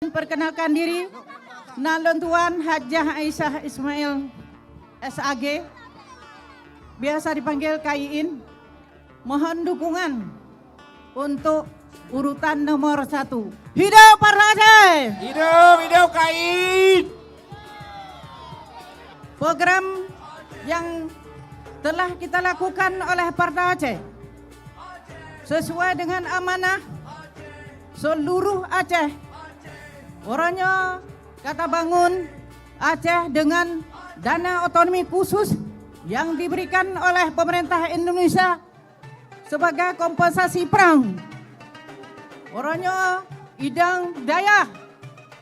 Perkenalkan diri, Nalon Tuan Hajah Aisyah Ismail SAG, biasa dipanggil KIIN. Mohon dukungan untuk urutan nomor 1. Hidup Partai Aceh! Hidup KIIN! Program yang telah kita lakukan oleh Partai Aceh sesuai dengan amanah seluruh Aceh. Orangnya kata bangun Aceh dengan dana otonomi khusus yang diberikan oleh pemerintah Indonesia sebagai kompensasi perang. Orangnya idang daya,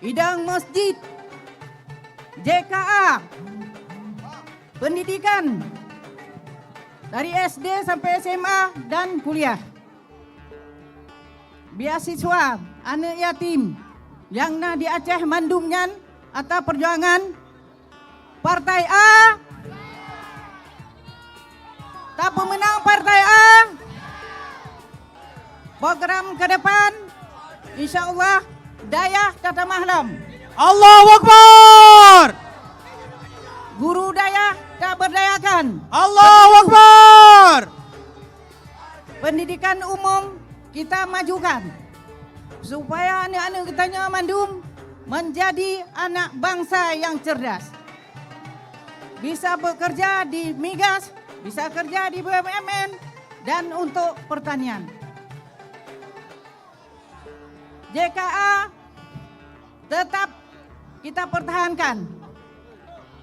idang masjid, JKA, pendidikan dari SD sampai SMA dan kuliah. Beasiswa anak yatim yang nah di Aceh mandumnyan atau perjuangan Partai A. Tak pemenang Partai A. Program ke depan insya-Allah daya kata mahlam. Allahu Akbar! Guru daya tak berdayakan. Allahu Akbar! Pendidikan umum kita majukan supaya anak-anak kita mandum menjadi anak bangsa yang cerdas. Bisa bekerja di migas, bisa kerja di BUMN dan untuk pertanian. JKA tetap kita pertahankan.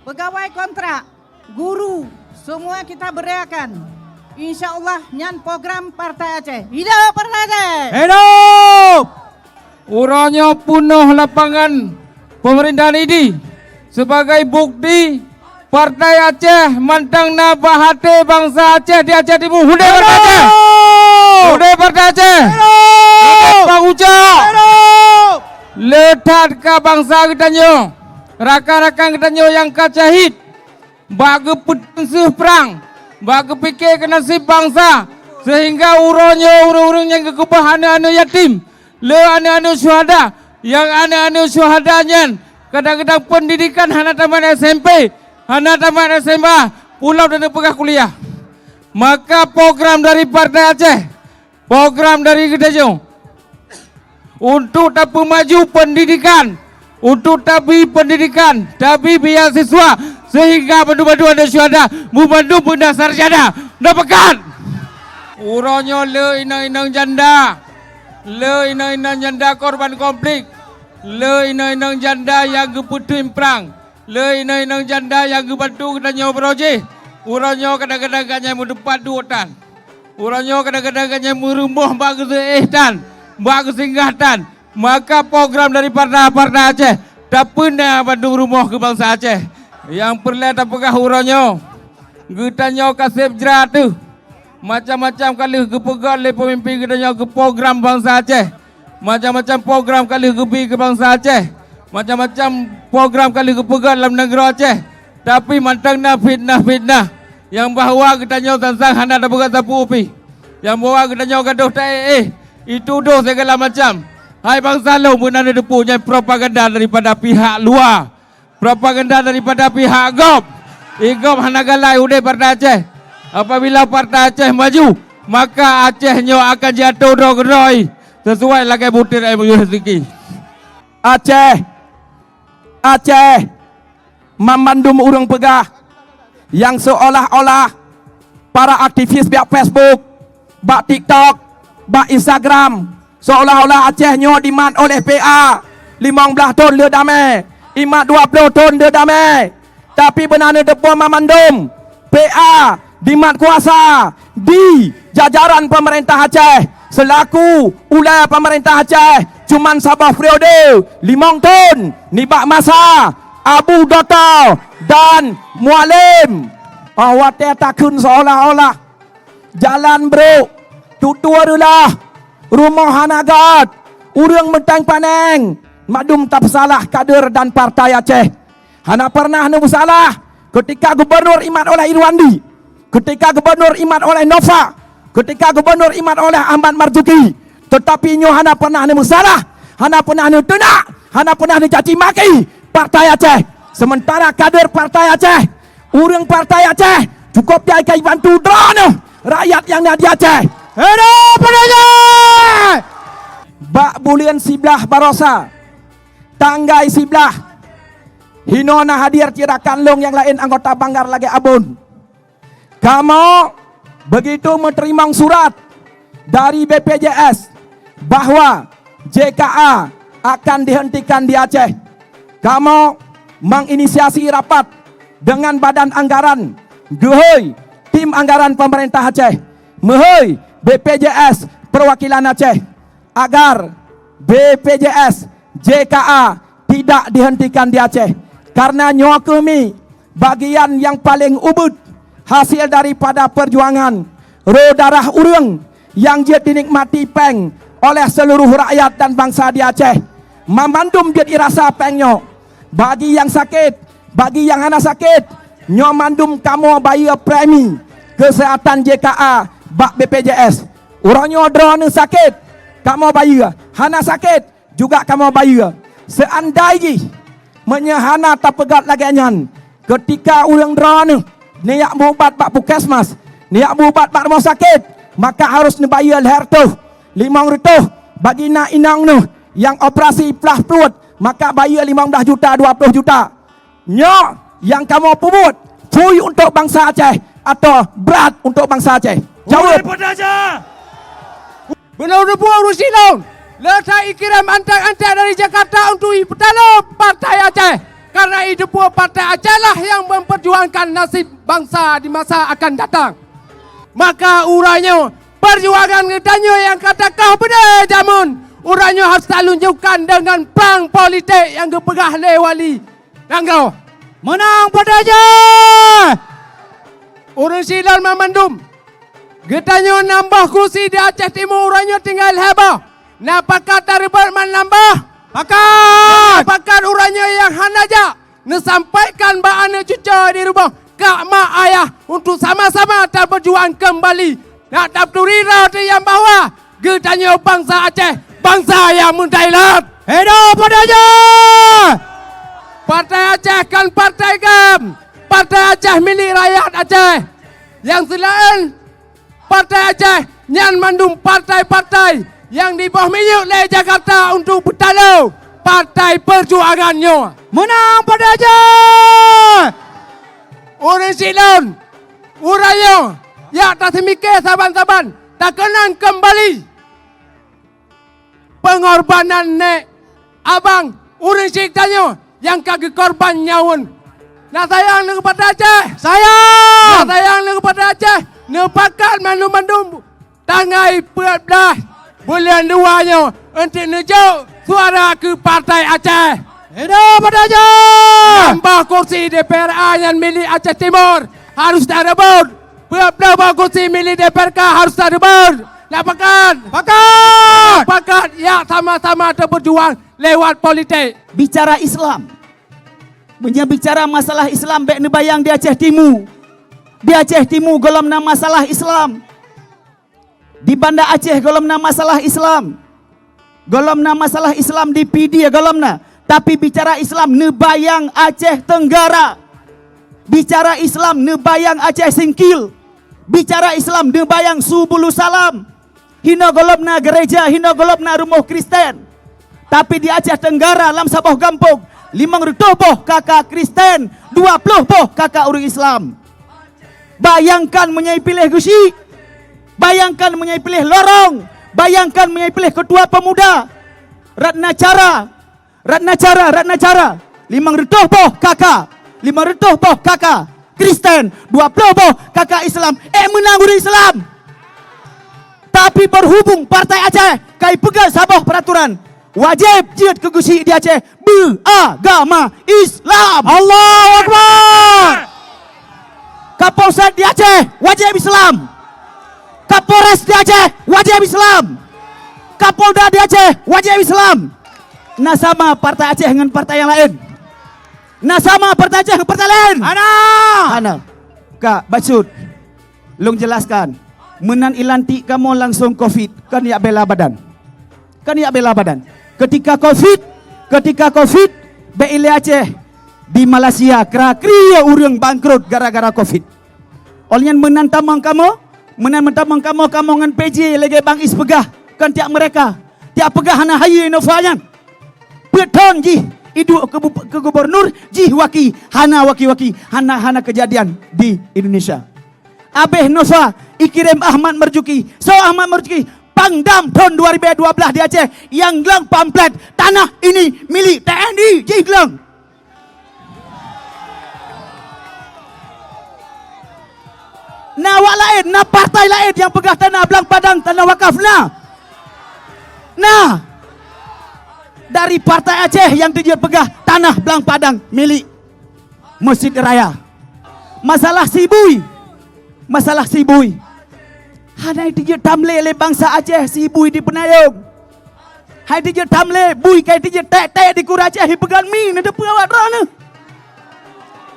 Pegawai kontrak, guru, semua kita berdayakan. Insya Allah nyan program Partai Aceh. Hidup Partai Aceh! Hidup! Uranya penuh lapangan pemerintahan ini sebagai bukti Partai Aceh mantang na bahate bangsa Aceh di Aceh Timur. Hudai Partai Aceh! Hudai Partai Aceh! Bang Ucap! Letat ke bangsa kita nyo, rakan-rakan kita nyo yang kacahit, bagi petensuh perang, bagi fikir ke nasib bangsa, sehingga urung-urung yang kekubah anak-anak yatim, le anak-anak syuhada, yang anak-anak syuhadanya kadang-kadang pendidikan anak tamat SMP, anak tamat SMA, pulau dan pegah kuliah. Maka program dari Partai Aceh, program dari kita nyo, untuk dapat maju pendidikan, untuk tapi pendidikan, tapi beasiswa, sehingga bantu-bantu ada syuhada, membantu benda sarjana, dapatkan. Uranya le inang-inang janda, le inang-inang janda korban konflik, le inang-inang janda yang keputuin perang, le inang-inang janda yang kebantu kita nyawa berojeh. Uranya kadang-kadang kanya mendepat duotan, uranya kadang-kadang kanya merumuh bagi seihtan, bagi singgahtan. Maka program dari Partai Aceh tak pernah bantu rumah ke bangsa Aceh. Yang perlu tak pegah uranya, kita kasih jerat tu macam-macam kali kepegang oleh pemimpin kita ke program bangsa Aceh, macam-macam program kali ke bangsa Aceh, macam-macam program kali kepegang dalam negara Aceh. Tapi mantangna fitnah-fitnah yang bahawa kita tentang hana tak pegang sapu upi, yang bahawa kita gaduh tak itu doh segala macam. Hai bangsa lo menanda punya propaganda daripada pihak luar, propaganda daripada pihak GOP. GOP hanagalai udah Partai Aceh. Apabila Partai Aceh maju, maka Acehnya akan jatuh dog-roy sesuai lagi butir air rezeki. Aceh memandum urang pegah yang seolah-olah para aktivis pihak Facebook, bak TikTok, bak Instagram, seolah-olah Aceh nyo dimat oleh PA 15 ton le damai, imat 20 ton le damai. Tapi benarnya depa memandum PA dimat kuasa di jajaran pemerintah Aceh selaku ulai pemerintah Aceh cuman sabah periode 5 ton nibak masa Abu Dota dan Mualim. Awak takun seolah-olah jalan bro tutuarulah rumah hanagat urang mentang paneng madum tak salah kader dan Partai Aceh. Hana pernah nu salah ketika gubernur imat oleh Irwandi, ketika gubernur imat oleh Nova, ketika gubernur imat oleh Ahmad Marzuki. Tetapi nyo hana pernah nu salah, hana pernah nu tuna hana pernah dicaci maki Partai Aceh. Sementara kader Partai Aceh, urang Partai Aceh cukup dia kai bantu drone rakyat yang ada di Aceh. Hidup Aceh! Bak bulian sebelah barosa, tanggai sebelah, hinona hadir cirakan long yang lain anggota banggar lagi abun. Kamu begitu menerima surat dari BPJS bahwa JKA akan dihentikan di Aceh. Kamu menginisiasi rapat dengan badan anggaran, gehoy tim anggaran pemerintah Aceh, mehoy BPJS perwakilan Aceh agar BPJS JKA tidak dihentikan di Aceh. Karena nyawa kami bagian yang paling ubud hasil daripada perjuangan roh darah urang yang dia dinikmati peng oleh seluruh rakyat dan bangsa di Aceh. Memandum dia dirasa pengnya. Bagi yang sakit, bagi yang hana sakit, nyo mandum kamu bayar premi kesehatan JKA bak BPJS. Urangnya drone sakit, kamu bayar. Hana sakit juga kamu bayar. Seandainya menyahana tak pegat lagi nyan, ketika urang drone niak berubat bak puskesmas, niak berubat bak rumah sakit, maka harus dibayar hertuh 500 bagi nak inang nu yang operasi pelah perut, maka bayar 15 juta 20 juta. Nyok yang kamu pubut cuy untuk bangsa Aceh atau berat untuk bangsa Aceh? Jawab. Benar buah Rusilon. Letak ikiram antek-antek dari Jakarta untuk petala Partai Aceh. Karena itu buah Partai Aceh lah yang memperjuangkan nasib bangsa di masa akan datang. Maka uranya perjuangan ngedanyo yang kata kau pada jamun. Uranya harus talunjukkan dengan perang politik yang kepegah lewali. Nanggau. Menang pada Aceh. Urang silon memandum. Getanyo nambah kursi di Aceh Timur, urangnya tinggal heba. Nah pakat daribal man nambah. Pakat urangnya yang hanaja. Nesampaikan ba'ana cuca di rumah kak mak ayah untuk sama-sama berjuang kembali. Nak dapturi rauti yang bawah. Getanyo bangsa Aceh, bangsa yang mendailat. Hidup pada Aceh. Partai Aceh kan partai gam. Partai Aceh milik rakyat Aceh. Yang selain Partai Aceh nyan mandum partai-partai yang di bawah minyak le Jakarta untuk bertalau partai perjuangannya. Menang pada Aceh. Orang silon, urangnya ya tak semikir saban-saban tak kenang kembali pengorbanan nek abang orang siktanyo yang kaki korban nyawan. Nak sayang le kepada Aceh. Sayang. Nak sayang le kepada Aceh. Nepakat mandum-mandum tanggai 14 bulan 2-nya untuk nejuk suara ke Partai Aceh. Hidup pada Aceh. Nambah kursi DPRA yang milik Aceh Timur harus tak rebut. Berapa kursi milik DPRK harus tak rebut. Nak pakat? Pakat. Pakat ya sama-sama berjuang lewat politik. Bicara Islam, bicara masalah Islam baik nebayang di Aceh Timur. Di Aceh Timur golom nama masalah Islam. Di Banda Aceh golom nama masalah Islam. Golom nama masalah Islam di PD golom na. Tapi bicara Islam nebayang Aceh Tenggara. Bicara Islam nebayang Aceh Singkil. Bicara Islam nebayang Subulu Salam. Hina golom na gereja, hina golom na rumah Kristen. Tapi di Aceh Tenggara dalam sebuah kampung 500 boh kakak Kristen, 20 boh kakak orang Islam. Bayangkan menyai pilih gusi, bayangkan menyai pilih lorong, bayangkan menyai pilih ketua pemuda, Ratna Cara, 500 boh kakak, 500 boh kakak Kristen, 20 boh kakak Islam. Menang orang Islam. Tapi berhubung Partai Aceh kai pegang sabah peraturan, wajib jihad ke gusi di Aceh beragama Islam. Allahu Akbar. Kapolsek di Aceh wajib Islam. Kapolres di Aceh wajib Islam. Kapolda di Aceh wajib Islam. Nah sama Partai Aceh dengan partai yang lain. Nah sama Partai Aceh dengan partai lain. Ana. Kak Bacut, long jelaskan. Menan ilanti kamu langsung COVID kan ya bela badan. Kan ya bela badan. Ketika COVID ketika Covid Beile Aceh di Malaysia kera-kria urang bangkrut gara-gara Covid. Oleh menantamang kamu ngan PJ lagi bang ispegah kan tiap mereka tiap pegah hana hayu inovayan. Beton ji idu ke gubernur ji waki hana waki-waki hana kejadian di Indonesia. Abeh Nova ikirim Ahmad Marzuki. So Ahmad Marzuki Pangdam tahun 2012 di Aceh yang gelang pamflet tanah ini milik TNI ji gelang. Nah awak lain, nah partai lain yang pegah tanah belang padang tanah wakaf nah dari partai Aceh yang dia pegah tanah belang padang milik Masjid Raya. Masalah Sibui hana dia tamle le bangsa Aceh Sibui di Penayung. Hai dia tamle bui kai dia tek di Kura Aceh pegan mi na depu awak rana.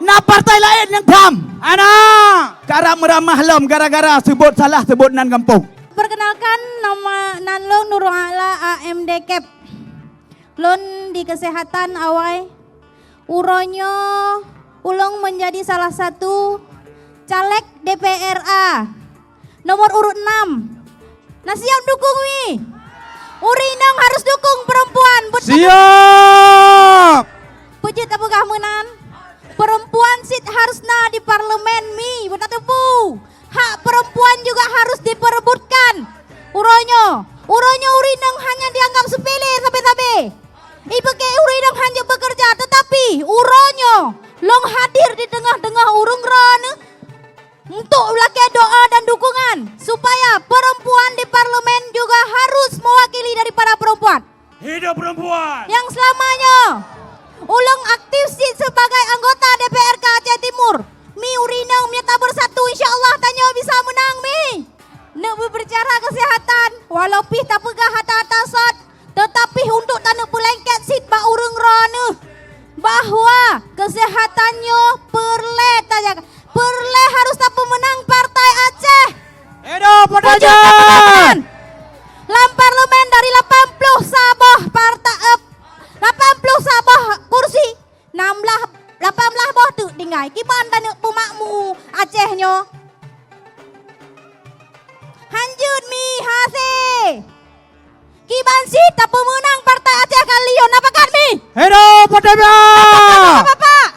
Nah partai lain yang tam Kara meramah lom gara-gara sebut salah sebut nan kampung. Perkenalkan, nama Nanlong Nurul Ala AMD Cap. Lon di kesehatan awai. Uronyo ulung menjadi salah satu caleg DPRA. Nomor urut 6. Nah siap dukung wi. Urinong harus dukung perempuan. Siap. Pejit apakah menan? Perempuan sit harusna di parlemen mi, benar tepu. Hak perempuan juga harus diperebutkan. Uronyo urinong hanya dianggap sepele sampai-sampai. Ibeke urinong hanya bekerja, tetapi uronyo long hadir di tengah-tengah urung rana untuk melakukan doa dan dukungan supaya perempuan di parlemen juga harus mewakili daripada perempuan. Hidup perempuan. Yang selamanya ulung aktif sit sebagai anggota DPRK Aceh Timur. Mi urinong menyata bersatu, insyaAllah tanya bisa menang mi. Nak berbicara kesehatan, walau pih tak pegah hata-hata sat, tetapi untuk tanah pelengket sit ba urung rana bahwa kesehatannya perle harus tak pemenang partai Aceh. Hidup Aceh. Lam parlemen dari 80 sabah partai 80 sabah kursi 18 boh tu tinggal kiban dan pumakmu Acehnya hanjut mi hase kiban si tak pemenang partai Aceh kalian apakan mi Hidup Aceh. Bapak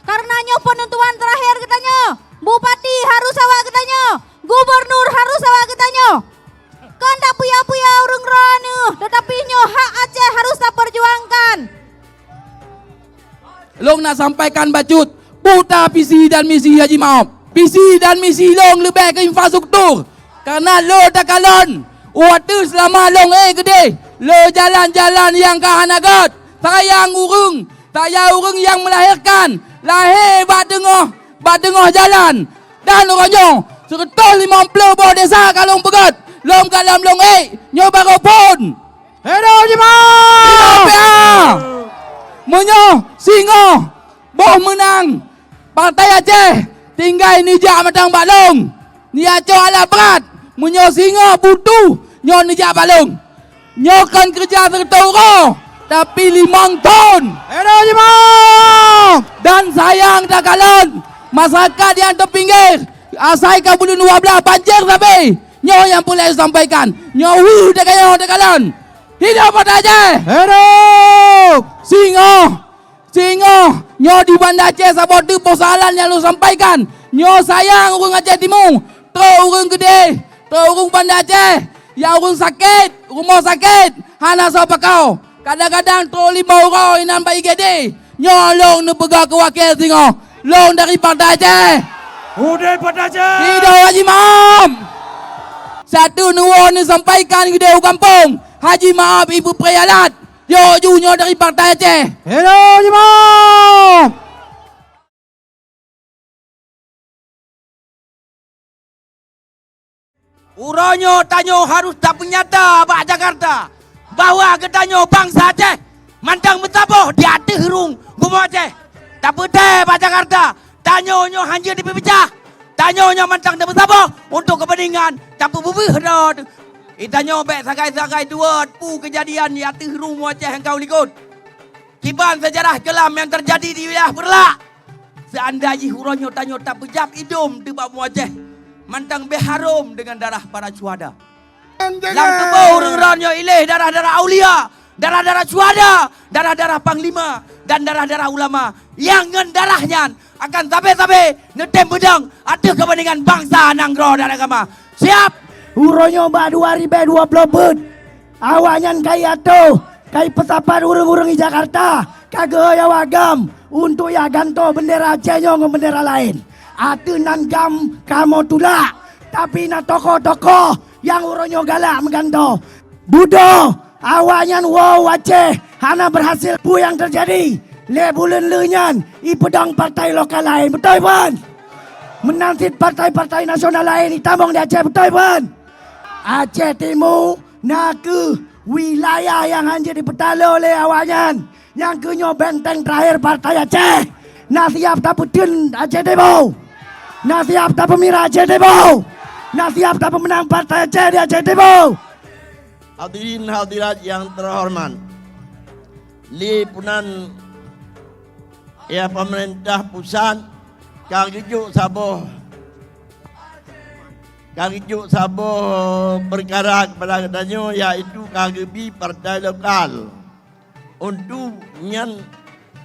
karenanya penentuan terakhir katanya bupati harus awak katanya gubernur harus awak katanya kan tak puya-puya urung rana tetapi nyo hak Aceh harus tak perjuangkan. Long nak sampaikan bacut buta visi dan misi Haji Maop. Visi dan misi long lebih ke infrastruktur. Karena lo tak kalon waktu selama long gede lo jalan-jalan yang kahanagat sayang urung yang melahirkan lahir bat tengah jalan dan orangnya serta 50 buah desa kalong pegat long kalam long nyoba pun Hidup Jemaah. Menyo singo boh menang partai Aceh tinggal nijak matang balong ni aco ala berat menyo singo butuh nyo nijak balong nyo kan kerja tertoro tapi 5 ton Hidup Jemaah. dan sayang tak kalon masyarakat yang terpinggir asai kabulun 12 banjir sampai nyo yang boleh sampaikan nyo tak kalon hidup Aceh. Hidup. Singo nyo di Banda Aceh sabot tu persoalan yang lu sampaikan nyo sayang urang Aceh Timur urang gede urang Banda Aceh yang urang sakit rumah sakit hana sapa kau kadang-kadang 5 orang inan bayi gede nyo long nu pegah ke wakil singo long dari Partai Aceh. Udah Aceh. Hidup Haji Maop. Satu nuwun sampaikan gede kampung Haji Maop Ibu Prialat Jojunya dari Partai Aceh. Hidup Jemaah. Uronyo tanyo harus tak penyata Pak Jakarta bahwa ketanyo bangsa Aceh mantang betaboh di hati hirung gumau Aceh. Tak putih Pak Jakarta tanyo hanya dipecah. Tanyo mantang dah betaboh untuk kepentingan tak bubuh Itanyo baik sakai-sakai dua pu kejadian di hati rumah Aceh yang kau likut. kiban sejarah kelam yang terjadi di wilayah Perlak. Seandainya huronyo tanyo tak pejam hidung di bawah Aceh, mantang beharum dengan darah para syuhada. Lang tebau huronyo ilih darah-darah aulia, darah-darah syuhada, darah-darah panglima, dan darah-darah ulama yang ngen darahnya akan sampai-sampai netem bedang ada kepentingan bangsa nanggro dan agama. Siap? Uronyo ba 2020 awanyan kaya tu kai pesapan urang-urang di Jakarta kagak ya wagam untuk ya ganto bendera Aceh nyo bendera lain. Atu nan gam kamu tulak tapi na tokoh-tokoh yang uronyo galak mengganto. Budo awanyan wow Aceh hana berhasil pu yang terjadi. Le bulan lenyan i pedang partai lokal lain betul pun. Menantit partai-partai nasional lain ditambung di Aceh betul pun. Aceh Timur nak ke wilayah yang hanya dipetala oleh awanyan yang kenyo benteng terakhir partai Aceh. Nak siap tak putun Aceh Timur. Nak siap tak pemira Aceh Timur. Nak siap tak pemenang partai Aceh di Aceh Timur. Hadirin hadirat yang terhormat, lipunan ya pemerintah pusat kagijuk saboh perkara kepada katanya yaitu KGB partai lokal. Untuk yang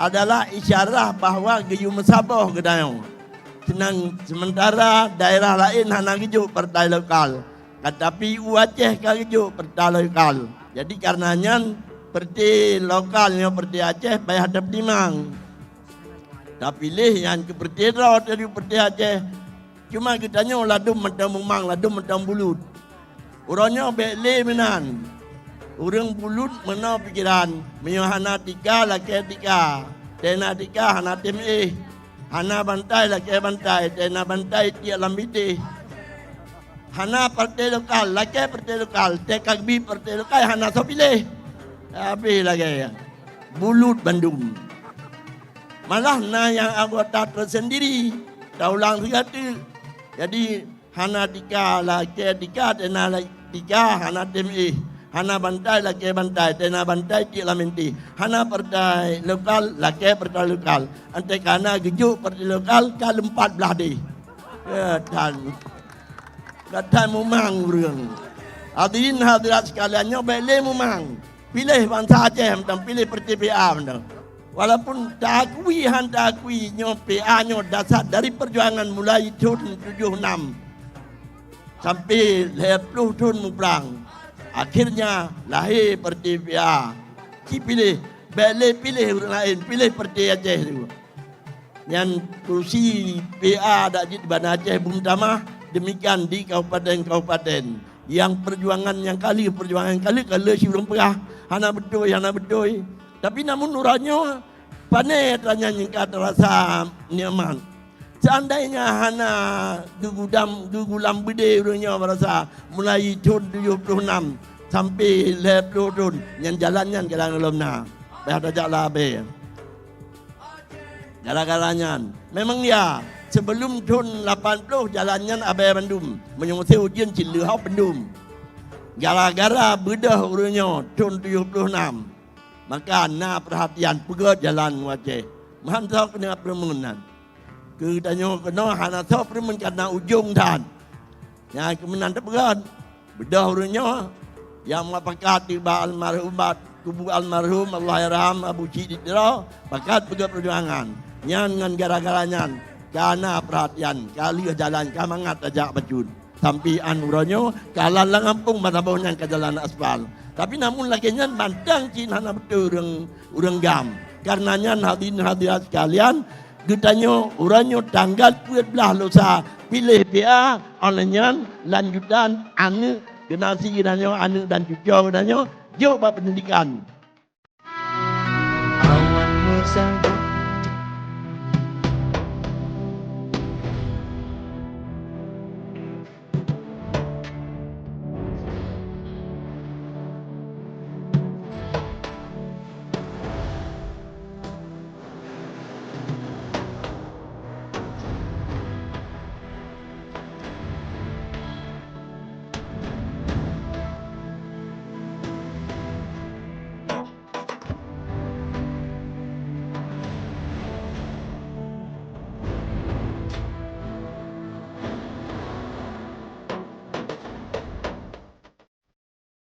adalah isyarat bahawa geyu mesaboh katanya. Sementara daerah lain hanya gejuk partai lokal. Tetapi Aceh kagijuk partai lokal. Jadi karenanya partai lokalnya partai Aceh payah hadap timang. Tak pilih yang ke partai dari partai Aceh. Cuma kitanya ladum mentang mumang, ladum mentang bulut. Orangnya bele menan. Orang bulut mana pikiran. Menyuhana tika laki tika. Tena tika hana tim Hana bantai laki bantai. Tena bantai tiak lambiti. Hana partai lokal, laki partai lokal. TKB partai lokal hana so pilih. Habis lagi. Bulut Bandung. Malah na yang anggota tersendiri. Daulang segala. Jadi hana tika laki tika tena tika hana tim hana bantai laki bantai tena bantai ti lamenti hana partai lokal laki partai lokal ante kana gejuk partai lokal kal 14 deh katan memang urang. Hadirin hadirat sekalian bele memang pilih bangsa Aceh mentang pilih partai PA mentang. Walaupun takui nyo PA nyo dasar dari perjuangan mulai tahun 76 sampai 20 tahun muprang. Akhirnya lahir partai PA. Ki pilih, bele pilih orang lain, pilih partai Aceh tu. Yang kursi PA ada di Bandar Aceh Bung Tamah, demikian di kabupaten-kabupaten. Yang perjuangan kali kalau si urang perah, hana betul. Tapi namun uranyo panai tanya nyingkat rasa nyaman. Seandainya hana gugulam bede urangnya merasa mulai tahun 76 sampai 20 tahun yang jalannya kadang lemna. Ada jala be. Gara-garanya memang ya sebelum tahun 80 jalannya abai Bandung menyusul ujian Cileuhau Bandung. Gara-gara bedah urangnya tahun 76. Maka na perhatian pegat jalan Aceh. Mahantau kena permengan. Ketanya kena hana tahu permen karena ujung dan. Yang kemenan terpegat. Bedah orangnya yang mapakat tiba almarhumat kubu almarhum Allahyarham Abu Cik Didra pakat pegat perjuangan. Yang dengan gara-garanya karena perhatian kali jalan kamangat ajak bajun. Sampai orangnya kalah langampung manabohnya ke jalan aspal. Tapi namun lakinya mantang Cina na betul orang gam. Karenanya hadirin hadirat sekalian, getanya orangnya tanggal 12 lusa pilih PA olehnya lanjutan ane generasi getanya ane dan cucu getanya jauh pendidikan. Awan